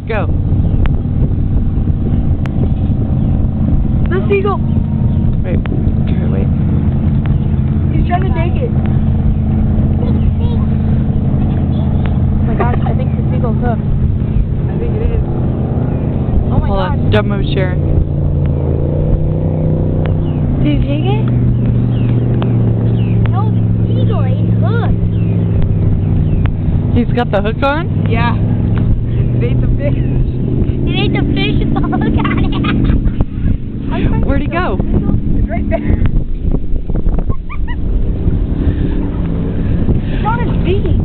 Go. The seagull. Wait. Okay, wait. He's trying to take it. Oh my gosh, I think the seagull's hooked. I think it is. Oh my Hold gosh. on. Don't move, Sharon. Did you take it? No, the seagull ain't hooked. He's got the hook on? Yeah. It ate the fish. It ate the fish with the hook on it. Where'd he go? It's right there. It's on his beak.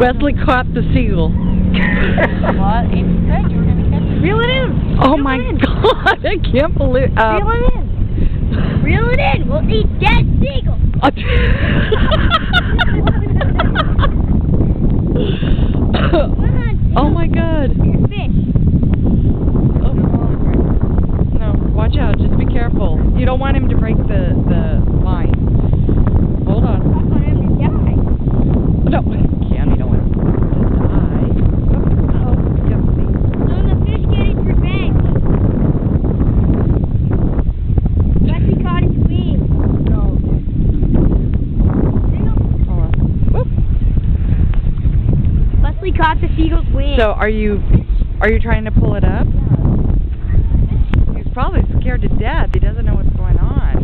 Wesley caught the seagull. What? You said you were going to catch it. Reel it in. Oh my God! I can't believe. Reel it in. Reel it in. We'll eat dead seagull. Oh my God! Fish. Oh. No, watch out! Just be careful. You don't want him to break the line. Hold on. I want him to die. No, Cam, you don't want him to die. Oh, gutsy. So the fish get its revenge. Wesley caught its wing. No. Hold on. Whoop. Wesley caught the seagull's wing. So, are you trying to pull it up? He's probably scared to death. He doesn't know what's going on.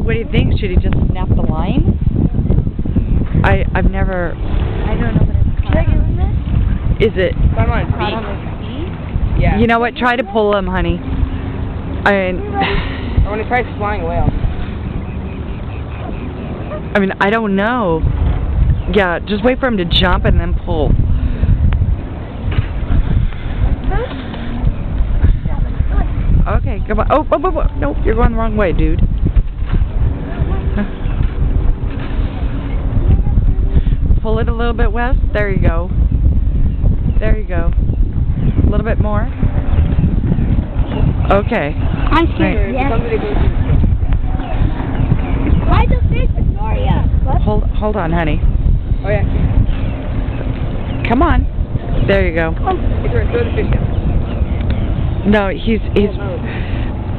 What do you think? Should he just snap the line? I've never. I don't know what it's called. Should I give him this? Is it? Come on, Caught on beak. his feet? Yeah. You know what? Try to pull him, honey. I want to try flying a whale. I mean, I don't know. Yeah, just wait for him to jump and then pull. Okay, come on. Oh, no, you're going the wrong way, dude. Pull it a little bit, Wes. There you go. There you go. A little bit more. Okay. I'm scared. Yes. Somebody goes to Why the fish, Victoria? What? Hold on, honey. Oh, yeah. Come on. There you go. It's right. Throw the fish down. No, he's.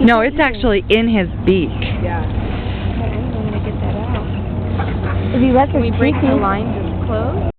No, it's actually in his beak. Yeah. I'm gonna get that out. If you let Can we break the line just close?